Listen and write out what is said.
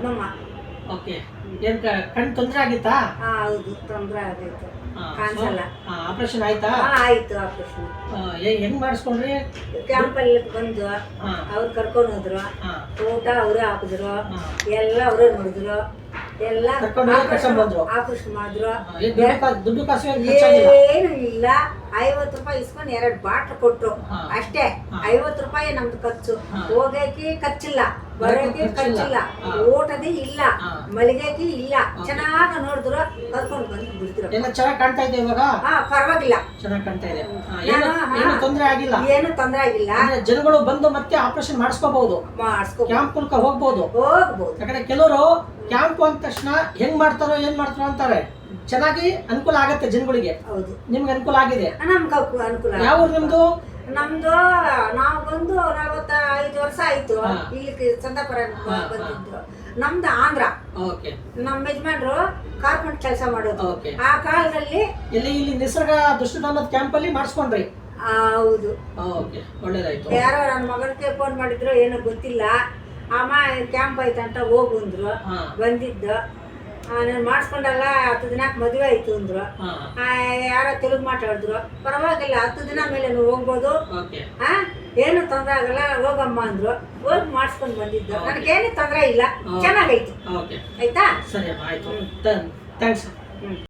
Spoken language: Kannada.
ಪದ್ಮಮ್ಮ. ಓಕೆ. ಏನ್ ಕಣ್ಣು ತೊಂದರೆ ಆಗಿತ್ತಾ? ಹೌದು, ತೊಂದರೆ ಆಗೈತೆ, ಕಾಣಿಸಲ್ಲ. ಆಪರೇಷನ್ ಆಯ್ತಾ? ಆಯ್ತು ಆಪರೇಷನ್. ಹೆಂಗ್ ಮಾಡಿಸ್ಕೊಂಡ್ರಿ? ಕ್ಯಾಂಪಲ್ಲಿ ಬಂದು ಅವ್ರು ಕರ್ಕೊಂಡು ಹೋದ್ರು, ಊಟ ಅವರೇ ಹಾಕಿದ್ರು, ಎಲ್ಲ ಅವರೇ ನೋಡಿದ್ರು, ಎಲ್ಲ ಆಪರೇಷನ್ ಮಾಡಿದ್ರು. ದುಡ್ಡು ಕಾಸು ಏನು ಇಲ್ಲ, 50 ರೂಪಾಯಿ ಇಸ್ಕೊಂಡು 2 ಬಾಟ್ಲ್ ಕೊಟ್ರು ಅಷ್ಟೇ. 50 ರೂಪಾಯಿ ನಮ್ದು ಖರ್ಚು. ಹೋಗಕ್ಕೆ ಖರ್ಚಿಲ್ಲ, ಬರೋಕೆ ಖರ್ಚಿಲ್ಲ, ಊಟದೇ ಇಲ್ಲ, ಮಲಿಗೆಗೆ ಇಲ್ಲ. ಚೆನ್ನಾಗಿ ನೋಡಿದ್ರು, ಕರ್ಕೊಂಡು ಬಂದು ಬಿಡ್ತಿರು. ಎಲ್ಲ ಚೆನ್ನಾಗಿ ಕಾಣ್ತಾ ಇದೆ ಇವಾಗ? ಪರವಾಗಿಲ್ಲ, ಚೆನ್ನಾಗಿ ಕಾಣ್ತಾ ಇದೆ. ಏನು ತೊಂದರೆ ಆಗಿಲ್ಲ? ಏನು ತೊಂದರೆ ಆಗಿಲ್ಲ. ಜನಗಳು ಬಂದು ಮತ್ತೆ ಆಪರೇಷನ್ ಮಾಡಿಸ್ಕೋಬಹುದು, ಕ್ಯಾಂಪ್ ಮೂಲಕ ಹೋಗ್ಬೋದು. ಯಾಕಂದ್ರೆ ಕೆಲವರು ಕ್ಯಾಂಪ್ ಅಂದ ತಕ್ಷಣ ಹೆಂಗ್ ಮಾಡ್ತಾರೋ ಏನ್ ಮಾಡ್ತಾರೋ ಅಂತಾರೆ. ಚೆನ್ನಾಗಿ ಅನುಕೂಲ ಆಗತ್ತೆ ಜನಗಳಿಗೆ. ಹೌದು, ನಿಮ್ಗೆ ಅನುಕೂಲ ಆಗಿದೆ? ನಮ್ಗೆ ಅನುಕೂಲ. ಯಾವ ಊರು ನಿಮ್ದು? ನಮ್ದು ನಾವು ಬಂದು 45 ವರ್ಷ ಆಯ್ತು ಇಲ್ಲಿ ಚಂದಾಪುರ ಬಂದಿದ್ದು. ನಮ್ದು ಆಂಧ್ರ. ನಮ್ಮ ಯಜಮಾನ್ರು ಕಾರ್ಪೆಂಟ್ ಕೆಲಸ ಮಾಡೋದು. ಆ ಕಾಲದಲ್ಲಿ ಇಲ್ಲಿ ನಿಸರ್ಗ ದುಷ್ಟಧಾಮದ ಕ್ಯಾಂಪ್ ಅಲ್ಲಿ ಮಾಡಿಸ್ಕೊಂಡ್ರಿ? ಹೌದು. ಒಳ್ಳೇದಾಯ್ತು. ಯಾರೋ ನನ್ನ ಮಗನಿಗೆ ಫೋನ್ ಮಾಡಿದ್ರು, ಏನೋ ಗೊತ್ತಿಲ್ಲ, ಅಮ್ಮ ಕ್ಯಾಂಪ್ ಆಯ್ತಂತ ಹೋಗು ಅಂದ್ರು. ಬಂದಿದ್ದು ನಾನು ಮಾಡಿಸ್ಕೊಂಡಲ್ಲ, 10 ದಿನಕ್ಕೆ ಮದುವೆ ಆಯ್ತು ಅಂದ್ರು. ಯಾರೋ ತೆಲುಗು ಮಾತಾಡಿದ್ರು. ಪರವಾಗಿಲ್ಲ, 10 ದಿನ ಮೇಲೆ ನೀವು ಹೋಗ್ಬೋದು, ಏನು ತೊಂದರೆ ಆಗಲ್ಲ, ಹೋಗಮ್ಮ ಅಂದ್ರು. ಹೋಗಿ ಮಾಡಿಸ್ಕೊಂಡು ಬಂದಿದ್ದು. ನನಗೇನು ತೊಂದರೆ ಇಲ್ಲ, ಚೆನ್ನಾಗೈತು. ಆಯ್ತಾ? ಸರಿ, ಆಯ್ತು. ಥ್ಯಾಂಕ್ಸ್.